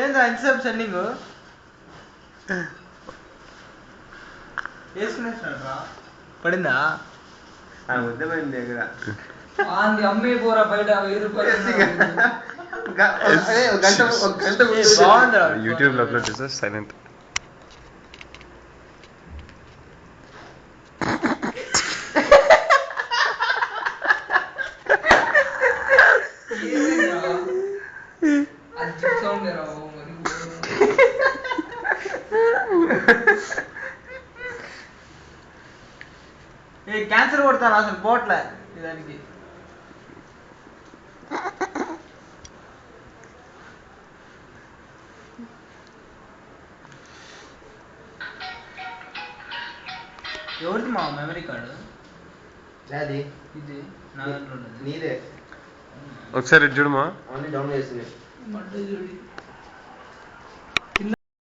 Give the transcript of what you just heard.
ఏంద్రా ఇంతసేపు సెండింగ్ వేసుకునేసినాడు పడిందా వద్ద పడింది దగ్గర అమ్మే పోరా బయట 1000 రూపాయలు బాగుంది యూట్యూబ్ లో అప్లోడ్ చేస్తా సైలెంట్ క్యాన్సర్ కొడతాను అసలు పోట్లే దానికి ఎవరిది మా మెమరీ కార్డు అది ఇది నా దాంట్లో నీదే ఒకసారి చూడమా డౌన్లోడ్ చేసింది మడ్డ చూడి